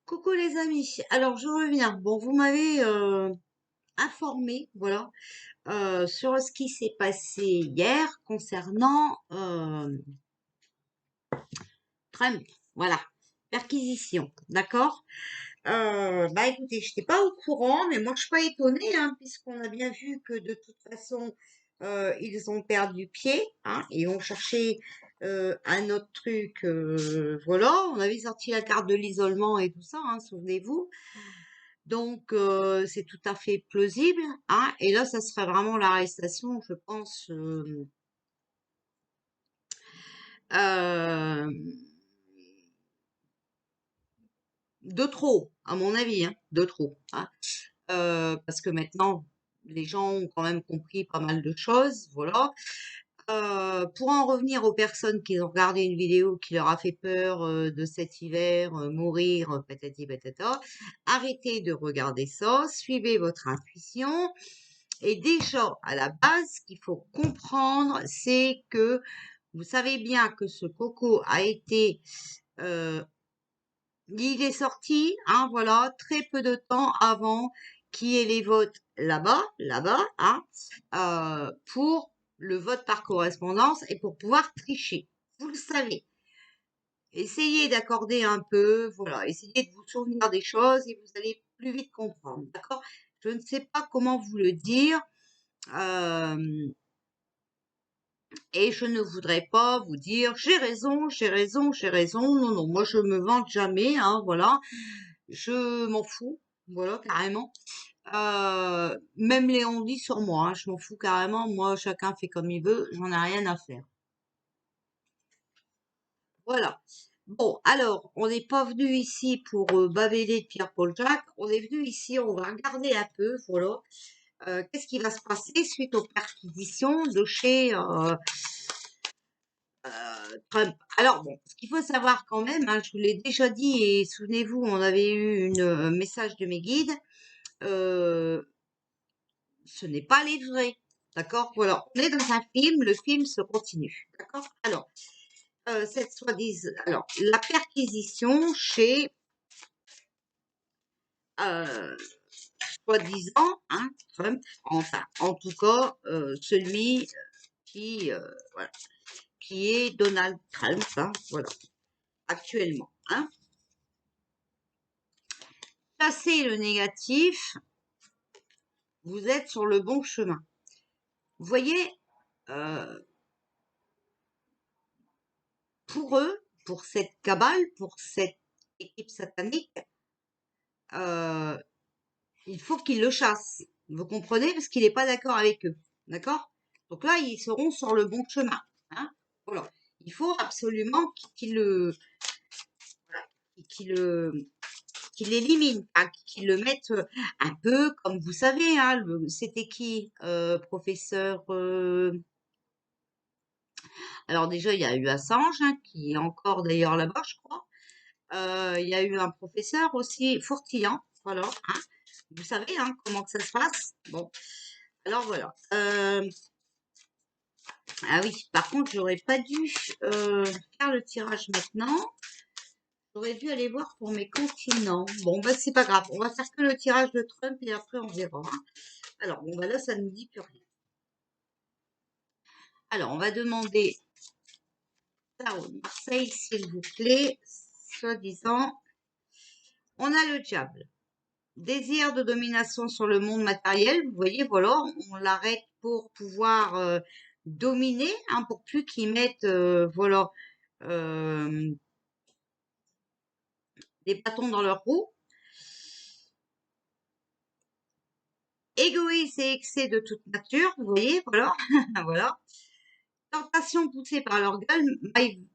Coucou les amis, alors je reviens. Bon, vous m'avez informé, voilà, sur ce qui s'est passé hier concernant Trump, voilà, perquisition, d'accord? Bah écoutez, je n'étais pas au courant, mais moi je suis pas étonnée, hein, puisqu'on a bien vu que de toute façon ils ont perdu pied, hein, et ont cherché un autre truc, voilà, on avait sorti la carte de l'isolement et tout ça, hein, souvenez-vous. Donc, c'est tout à fait plausible, hein. Et là, ça serait vraiment l'arrestation, je pense, euh, de trop, à mon avis, hein, de trop, hein. Parce que maintenant, les gens ont quand même compris pas mal de choses, voilà. Pour en revenir aux personnes qui ont regardé une vidéo qui leur a fait peur de cet hiver, mourir, patati patata, arrêtez de regarder ça, suivez votre intuition. Et déjà, à la base, ce qu'il faut comprendre, c'est que vous savez bien que ce coco a été, euh, il est sorti, hein, voilà, très peu de temps avant qu'il y ait les votes là-bas, hein, pour le vote par correspondance et pour pouvoir tricher. Vous le savez. Essayez d'accorder un peu, voilà, essayez de vous souvenir des choses et vous allez plus vite comprendre, d'accord? Je ne sais pas comment vous le dire. euh, Et je ne voudrais pas vous dire j'ai raison, j'ai raison, j'ai raison. Non, non, moi je me vante jamais, hein, voilà. Je m'en fous, voilà, carrément. Même Léon dit sur moi, hein, je m'en fous carrément. Moi, chacun fait comme il veut, j'en ai rien à faire. Voilà. Bon, alors, on n'est pas venu ici pour baveler de Pierre-Paul Jacques. On est venu ici, on va regarder un peu, voilà. Qu'est-ce qui va se passer suite aux perquisitions de chez Trump. Alors bon, ce qu'il faut savoir quand même, hein, je vous l'ai déjà dit et souvenez-vous, on avait eu un message de mes guides, euh, ce n'est pas les vrais. D'accord? Voilà, on est dans un film, le film se continue. D'accord? Alors, cette soi-disant, alors, la perquisition chez, euh, soi-disant, hein, Trump, enfin, en tout cas, celui qui, voilà, qui est Donald Trump, hein, voilà, actuellement, hein. Chassez le négatif, vous êtes sur le bon chemin. Vous voyez, euh, pour eux, pour cette cabale, pour cette équipe satanique, euh, il faut qu'ils le chassent. Vous comprenez? Parce qu'il n'est pas d'accord avec eux. D'accord? Donc là, ils seront sur le bon chemin, hein. Voilà. Il faut absolument qu'ils le, qu'il l'élimine, hein, qu'il le mette un peu comme vous savez, hein, c'était qui, professeur alors déjà, il y a eu Assange, hein, qui est encore d'ailleurs là-bas, je crois. Il y a eu un professeur aussi, Fourtillan, voilà, hein. Vous savez hein, comment que ça se passe. Bon, alors voilà. Ah oui, par contre, j'aurais pas dû faire le tirage maintenant. J'aurais dû aller voir pour mes continents. Bon, bah c'est pas grave. On va faire que le tirage de Trump et après on verra, hein. Alors, bon, bah là, ça ne nous dit plus rien. Alors, on va demander ça au Marseille, s'il vous plaît. Soi-disant, on a le diable. Désir de domination sur le monde matériel, vous voyez, voilà, on l'arrête pour pouvoir dominer, hein, pour plus qu'ils mettent, voilà, euh, des bâtons dans leurs roues. Égoïsme et excès de toute nature, vous voyez, voilà, voilà. Tentation poussée par l'orgueil,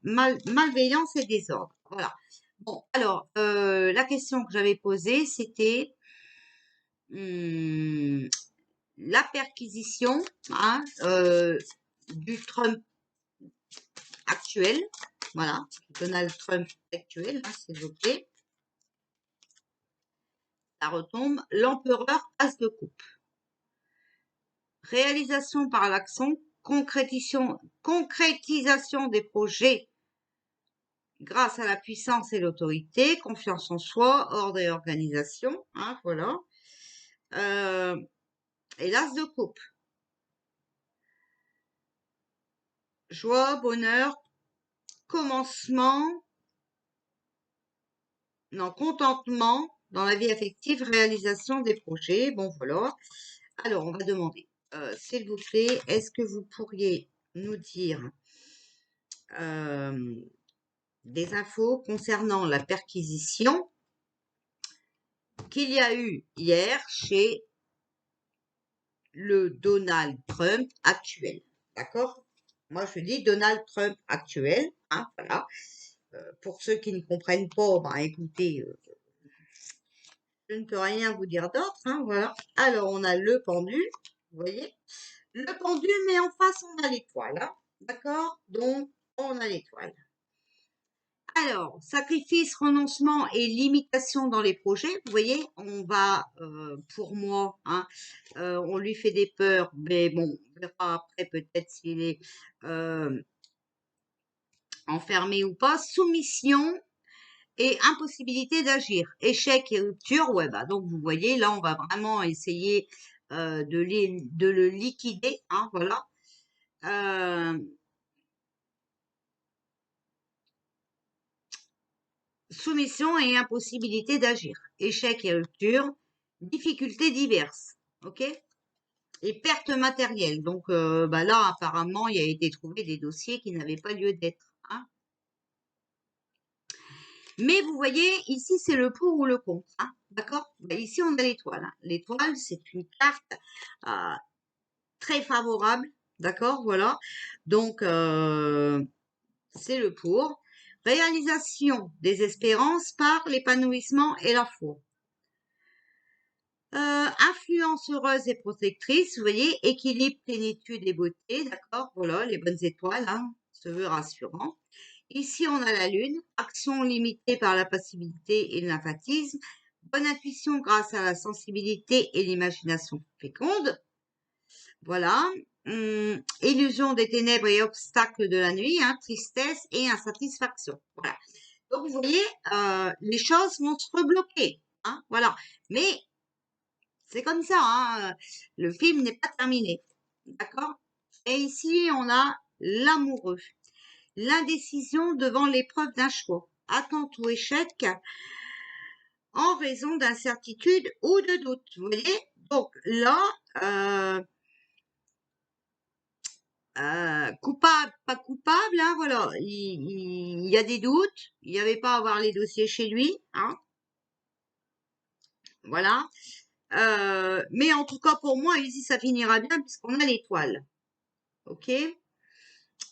malveillance et désordre. Voilà. Bon, alors, la question que j'avais posée, c'était hum, la perquisition, hein, du Trump actuel, voilà, Donald Trump actuel, hein, s'il vous plaît, ça retombe, l'empereur as de coupe. Réalisation par l'action, concrétisation des projets grâce à la puissance et l'autorité, confiance en soi, ordre et organisation, hein, voilà. Euh, et l'as de coupe, joie, bonheur, commencement, non, contentement dans la vie affective, réalisation des projets. Bon, voilà. Alors, on va demander, s'il vous plaît, est-ce que vous pourriez nous dire euh, des infos concernant la perquisition qu'il y a eu hier chez le Donald Trump actuel. D'accord? Moi, je dis Donald Trump actuel. Hein, voilà. Pour ceux qui ne comprennent pas, ben, écoutez, je ne peux rien vous dire d'autre. Hein, voilà. Alors, on a le pendu. Vous voyez? Le pendu, mais en face, on a l'étoile. Hein, d'accord? Donc, on a l'étoile. Alors, sacrifice, renoncement et limitation dans les projets. Vous voyez, on va, pour moi, hein, on lui fait des peurs, mais bon, on verra après peut-être s'il est enfermé ou pas. Soumission et impossibilité d'agir. Échec et rupture, ouais, bah donc vous voyez, là, on va vraiment essayer de le liquider, hein, voilà. Soumission et impossibilité d'agir. Échec et rupture, difficultés diverses. OK? Et perte matérielle. Donc bah là, apparemment, il a été trouvé des dossiers qui n'avaient pas lieu d'être. Hein. Mais vous voyez, ici, c'est le pour ou le contre. Hein. D'accord? Bah, ici, on a l'étoile. Hein. L'étoile, c'est une carte très favorable. D'accord? Voilà. Donc, c'est le pour. Réalisation des espérances par l'épanouissement et la foi. Influence heureuse et protectrice, vous voyez, équilibre, plénitude et beauté, d'accord, voilà, les bonnes étoiles, hein, se veut rassurant. Ici, on a la lune, action limitée par la passivité et l'infatisme, bonne intuition grâce à la sensibilité et l'imagination féconde, voilà. Illusion des ténèbres et obstacles de la nuit, hein, tristesse et insatisfaction, voilà. Donc, vous voyez, les choses vont se rebloquer, hein, voilà. Mais c'est comme ça, hein, le film n'est pas terminé. D'accord? Et ici, on a l'amoureux. L'indécision devant l'épreuve d'un choix. Attente ou échec en raison d'incertitude ou de doute. Vous voyez? Donc là, coupable, pas coupable, hein, voilà. Il y a des doutes. Il n'y avait pas à avoir les dossiers chez lui. Hein, voilà. Mais en tout cas, pour moi, ici, ça finira bien puisqu'on a l'étoile. OK?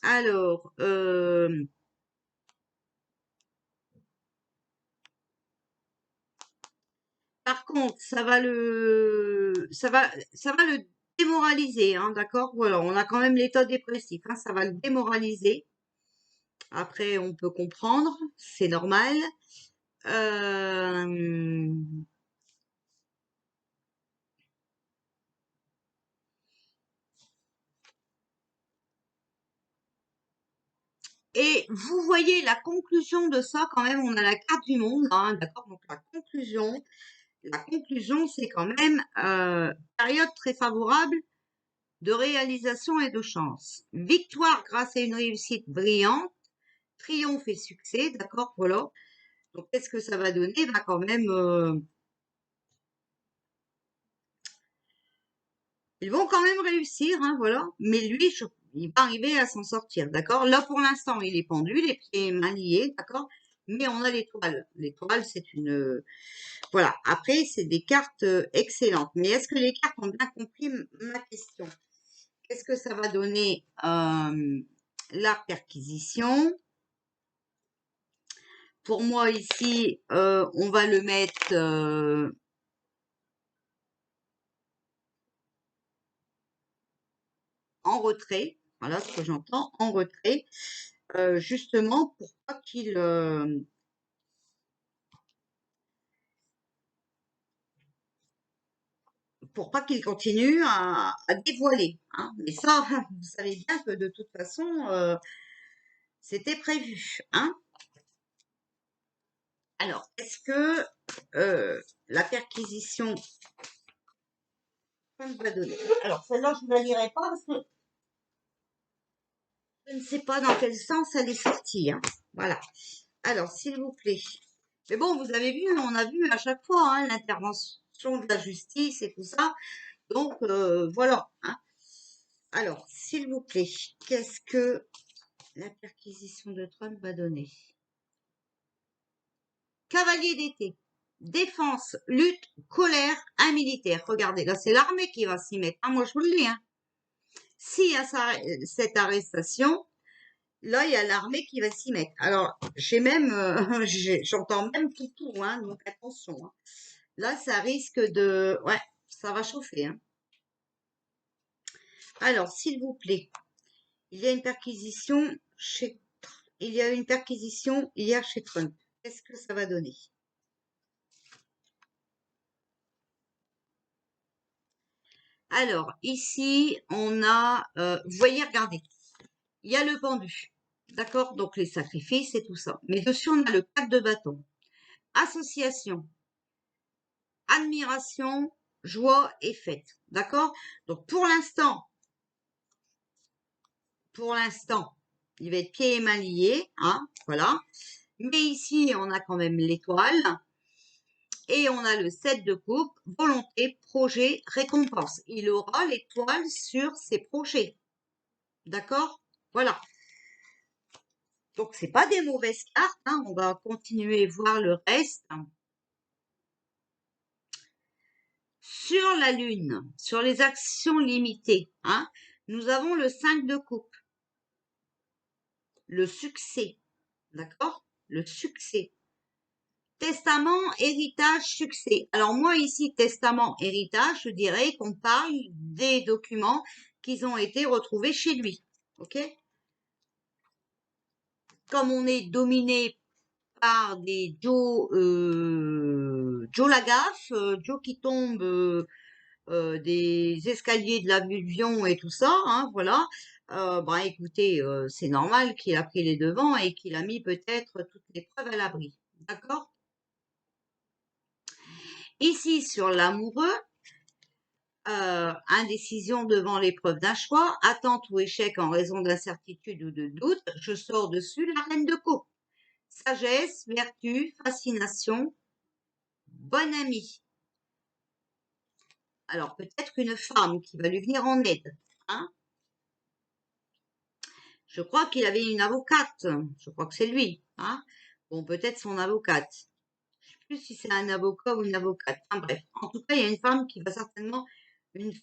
Alors, par contre, ça va le démoraliser, hein, d'accord? Voilà, on a quand même l'état dépressif, hein, ça va le démoraliser. Après, on peut comprendre, c'est normal. Euh, et vous voyez la conclusion de ça, quand même, on a la carte du monde, hein, d'accord? Donc la conclusion, c'est quand même période très favorable de réalisation et de chance. Victoire grâce à une réussite brillante, triomphe et succès, d'accord, voilà. Donc, qu'est-ce que ça va donner? Bah, quand même, ils vont quand même réussir, hein, voilà. Mais lui, il va arriver à s'en sortir, d'accord? Là, pour l'instant, il est pendu, les pieds et mains liés, d'accord? Mais on a l'étoile. L'étoile, c'est une, voilà. Après, c'est des cartes excellentes. Mais est-ce que les cartes ont bien compris ma question? Qu'est-ce que ça va donner la perquisition? Pour moi, ici, on va le mettre en retrait. Voilà ce que j'entends, en retrait, justement pour pas qu'il continue à dévoiler. Hein. Mais ça, vous savez bien que de toute façon, c'était prévu. Hein. Alors, est-ce que la perquisition va donner? Alors, celle-là, je ne la lirai pas parce que je ne sais pas dans quel sens elle est sortie, hein. Voilà. Alors, s'il vous plaît. Mais bon, vous avez vu, on a vu à chaque fois hein, l'intervention de la justice et tout ça. Donc, voilà. Hein. Alors, s'il vous plaît, qu'est-ce que la perquisition de Trump va donner? Cavalier d'été. Défense, lutte, colère, un militaire. Regardez, là, c'est l'armée qui va s'y mettre. Ah, moi, je vous le dis. Hein. S'il y a cette arrestation, là, il y a l'armée qui va s'y mettre. Alors, j'ai même, j'entends même tout, hein, donc attention. Hein. Là, ça risque de, ouais, ça va chauffer. Hein. Alors, s'il vous plaît, il y a une perquisition il y a une perquisition hier chez Trump. Qu'est-ce que ça va donner? Alors, ici, on a, vous voyez, regardez, il y a le pendu, d'accord? Donc, les sacrifices et tout ça. Mais dessus, on a le 4 de bâton. Association, admiration, joie et fête, d'accord? Donc, pour l'instant, il va être pieds et mains liés, hein, voilà. Mais ici, on a quand même l'étoile. Et on a le 7 de coupe, volonté, projet, récompense. Il aura l'étoile sur ses projets. D'accord? Voilà. Donc, c'est pas des mauvaises cartes. Hein. On va continuer voir le reste. Sur la Lune, sur les actions limitées, hein, nous avons le 5 de coupe. Le succès. D'accord? Le succès. Testament, héritage, succès. Alors moi ici, testament, héritage, je dirais qu'on parle des documents qui ont été retrouvés chez lui. Ok? Comme on est dominé par des Joe Lagaffe, Joe qui tombe des escaliers de l'avion et tout ça, hein, voilà. Bah écoutez, c'est normal qu'il a pris les devants et qu'il a mis peut-être toutes les preuves à l'abri. D'accord? Ici, sur l'amoureux, indécision devant l'épreuve d'un choix, attente ou échec en raison d'incertitude ou de doute, je sors dessus la reine de coupe. Sagesse, vertu, fascination, bonne amie. Alors peut-être qu'une femme qui va lui venir en aide. Hein. Je crois qu'il avait une avocate. Je crois que c'est lui. Hein. Bon, peut-être son avocate. Je ne sais plus si c'est un avocat ou une avocate. Enfin bref, en tout cas, il y a une femme qui va certainement, une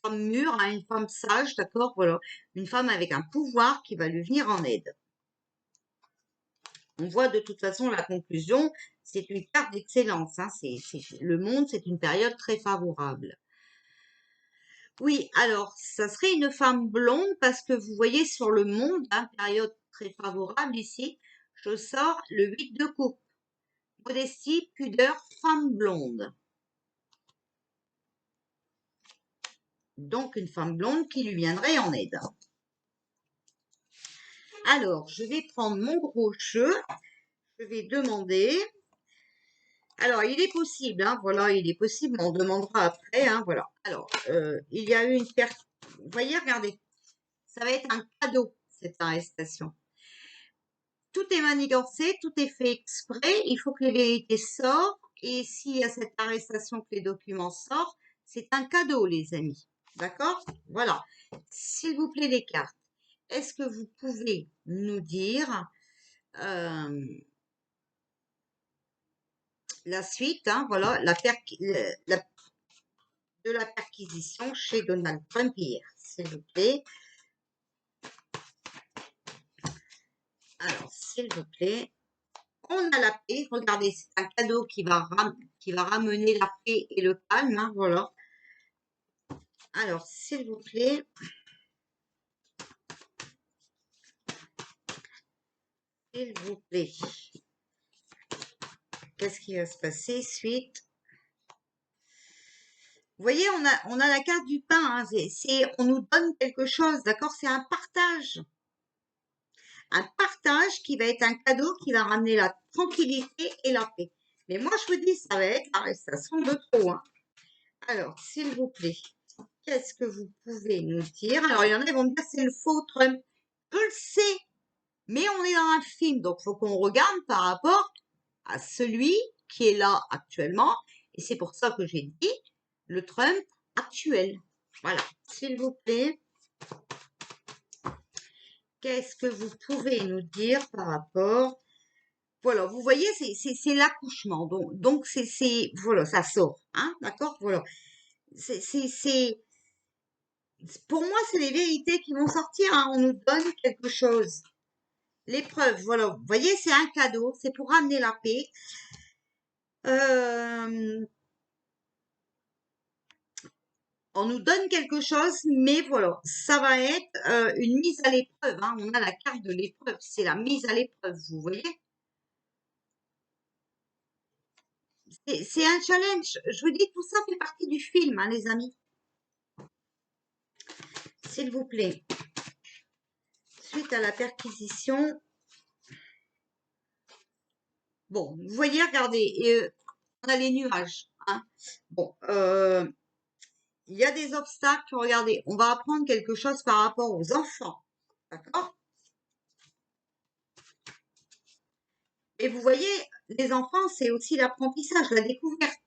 femme mûre, hein, une femme sage, d'accord, voilà, une femme avec un pouvoir qui va lui venir en aide. On voit de toute façon la conclusion, c'est une carte d'excellence. Hein, le monde, c'est une période très favorable. Oui, alors, ça serait une femme blonde parce que vous voyez sur le monde, hein, période très favorable ici, je sors le 8 de coupe. Modestie, pudeur, femme blonde. Donc, une femme blonde qui lui viendrait en aide. Alors, je vais prendre mon gros jeu. Je vais demander. Alors, il est possible, hein, voilà, il est possible, on demandera après, hein, voilà. Alors, il y a eu une perte. Vous voyez, regardez, ça va être un cadeau, cette arrestation. Tout est manigancé, tout est fait exprès, il faut que les vérités sortent, et s'il y a cette arrestation, que les documents sortent, c'est un cadeau, les amis. D'accord? Voilà. S'il vous plaît, les cartes. Est-ce que vous pouvez nous dire la suite, hein, voilà, de la perquisition chez Donald Trump hier, s'il vous plaît. Alors, s'il vous plaît, on a la paix. Regardez, c'est un cadeau qui va ramener la paix et le calme, hein, voilà. Alors, s'il vous plaît, qu'est-ce qui va se passer suite? Vous voyez, on a la carte du pain, hein, on nous donne quelque chose, d'accord? C'est un partage. Un partage qui va être un cadeau qui va ramener la tranquillité et la paix. Mais moi, je vous dis, ça va être l'arrestation de trop. Hein. Alors, s'il vous plaît, qu'est-ce que vous pouvez nous dire? Alors, il y en a qui vont me dire c'est le faux Trump. Je le sais, mais on est dans un film, donc il faut qu'on regarde par rapport à celui qui est là actuellement. Et c'est pour ça que j'ai dit le Trump actuel. Voilà, s'il vous plaît. Qu'est-ce que vous pouvez nous dire par rapport... Voilà, vous voyez, c'est l'accouchement. Donc voilà, ça sort. Hein, d'accord? Voilà. Pour moi, c'est les vérités qui vont sortir. Hein. On nous donne quelque chose. L'épreuve, voilà. Vous voyez, c'est un cadeau. C'est pour ramener la paix. On nous donne quelque chose, mais voilà, ça va être une mise à l'épreuve. Hein. On a la carte de l'épreuve. C'est la mise à l'épreuve, vous voyez? C'est un challenge. Je vous dis, tout ça fait partie du film, hein, les amis. S'il vous plaît. Suite à la perquisition. Bon, vous voyez, regardez, on a les nuages. Hein. Bon, il y a des obstacles. Regardez, on va apprendre quelque chose par rapport aux enfants. D'accord? Et vous voyez, les enfants, c'est aussi l'apprentissage, la découverte.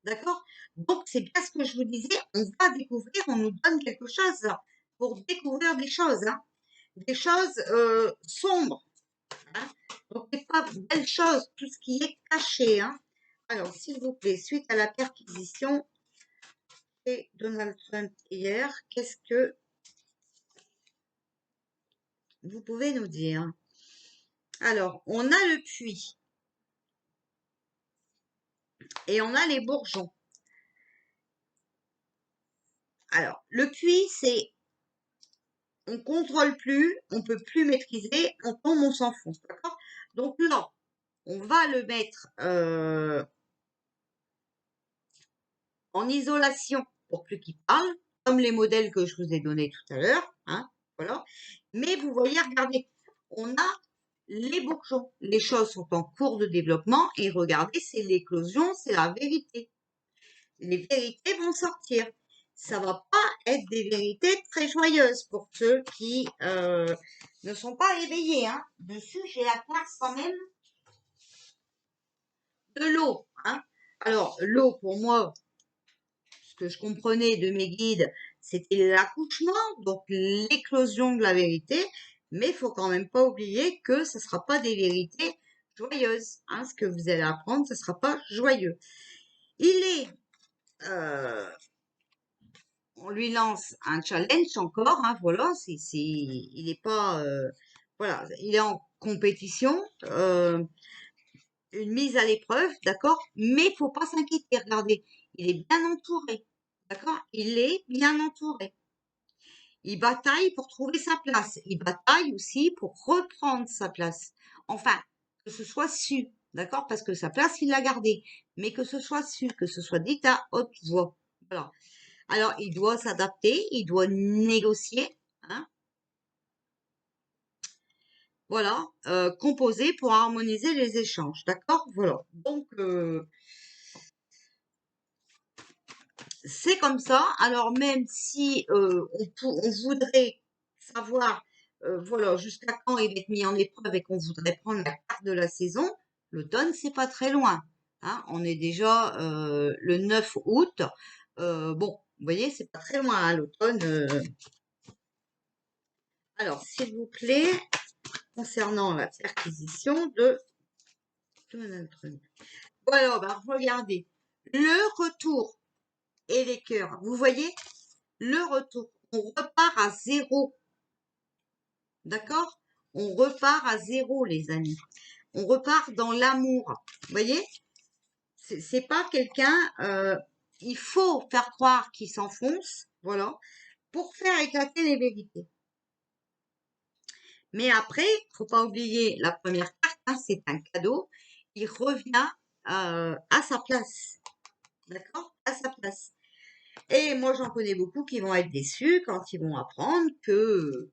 D'accord? Donc, c'est bien ce que je vous disais. On va découvrir, on nous donne quelque chose pour découvrir des choses. Hein. Des choses sombres. Hein. Donc, c'est pas belle chose, tout ce qui est caché. Hein. Alors, s'il vous plaît, suite à la perquisition et Donald Trump hier, qu'est-ce que vous pouvez nous dire? Alors, on a le puits et on a les bourgeons. Alors, le puits, c'est on contrôle plus, on peut plus maîtriser, on tombe, on s'enfonce, d'accord? Donc là, on va le mettre en isolation pour plus qu'il parle, comme les modèles que je vous ai donnés tout à l'heure, hein, voilà. Mais vous voyez, regardez, on a les bourgeons. Les choses sont en cours de développement et regardez, c'est l'éclosion, c'est la vérité. Les vérités vont sortir. Ça va pas être des vérités très joyeuses pour ceux qui ne sont pas éveillés. Hein. Dessus, j'ai la classe quand même de l'eau. Hein. Alors, l'eau, pour moi, ce que je comprenais de mes guides, c'était l'accouchement, donc l'éclosion de la vérité. Mais il faut quand même pas oublier que ce ne sera pas des vérités joyeuses. Hein. Ce que vous allez apprendre, ce ne sera pas joyeux. Il est on lui lance un challenge encore, hein, voilà, il est pas, voilà, il est en compétition, une mise à l'épreuve, d'accord, mais faut pas s'inquiéter, regardez, il est bien entouré, d'accord, il est bien entouré. Il bataille pour trouver sa place, il bataille aussi pour reprendre sa place. Enfin, que ce soit su, d'accord, parce que sa place, il l'a gardée, mais que ce soit su, que ce soit dit à haute voix, voilà. Alors, il doit s'adapter, il doit négocier, hein, voilà, composer pour harmoniser les échanges, d'accord? Voilà. Donc, c'est comme ça. Alors, même si on voudrait savoir, voilà, jusqu'à quand il va être mis en épreuve et qu'on voudrait prendre la carte de la saison, l'automne, c'est pas très loin. Hein, on est déjà le 9 août. Bon, vous voyez, c'est pas très loin, hein, l'automne. Alors, s'il vous plaît, concernant la perquisition de Donald Trump. Voilà, bah, regardez. Le retour et les cœurs. Vous voyez, le retour. On repart à zéro. D'accord? On repart à zéro, les amis. On repart dans l'amour. Vous voyez? C'est pas quelqu'un... il faut faire croire qu'il s'enfonce, voilà, pour faire éclater les vérités. Mais après, faut pas oublier la première carte, hein, c'est un cadeau. Il revient à sa place. D'accord? À sa place. Et moi, j'en connais beaucoup qui vont être déçus quand ils vont apprendre que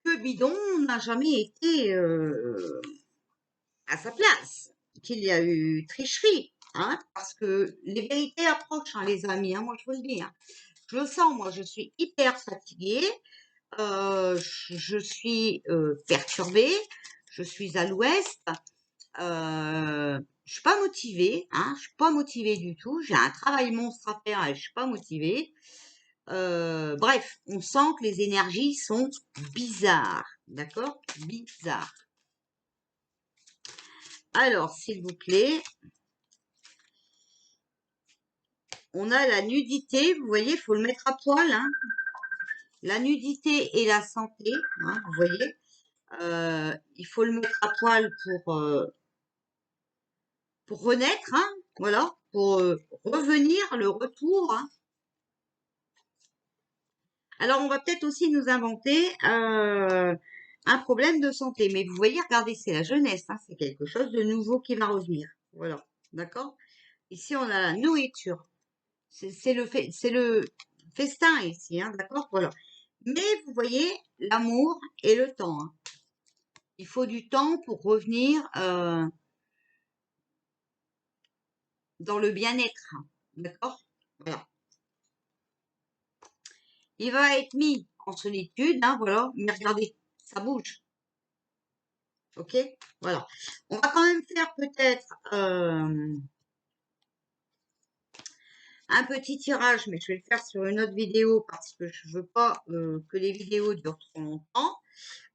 Bidon n'a jamais été à sa place qu'il y a eu tricherie, hein, parce que les vérités approchent, hein, les amis, hein, moi je vous le dis, hein. Je le sens, moi je suis hyper fatiguée, je suis perturbée, je suis à l'ouest, je suis pas motivée, hein, je suis pas motivée du tout, j'ai un travail monstre à faire et je suis pas motivée. Bref, on sent que les énergies sont bizarres, d'accord? Bizarres. Alors, s'il vous plaît, on a la nudité, vous voyez, il faut le mettre à poil, hein. La nudité et la santé, hein, vous voyez. Il faut le mettre à poil pour renaître, hein, voilà, pour revenir, le retour, hein. Alors, on va peut-être aussi nous inventer un problème de santé. Mais vous voyez, regardez, c'est la jeunesse, hein, c'est quelque chose de nouveau qui va revenir. Voilà, d'accord? Ici, on a la nourriture. C'est le festin ici, hein, d'accord? Voilà. Mais vous voyez, l'amour et le temps, hein. Il faut du temps pour revenir dans le bien-être, hein, d'accord? Voilà. Il va être mis en solitude, hein, voilà. Mais regardez, ça bouge. Ok, voilà. On va quand même faire peut-être un petit tirage, mais je vais le faire sur une autre vidéo parce que je veux pas que les vidéos durent trop longtemps.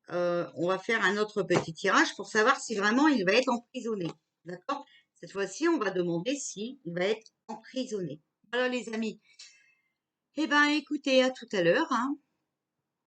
On va faire un autre petit tirage pour savoir si vraiment il va être emprisonné. D'accord? Cette fois-ci, on va demander s'il va être emprisonné. Voilà les amis. Eh ben, écoutez, à tout à l'heure, hein.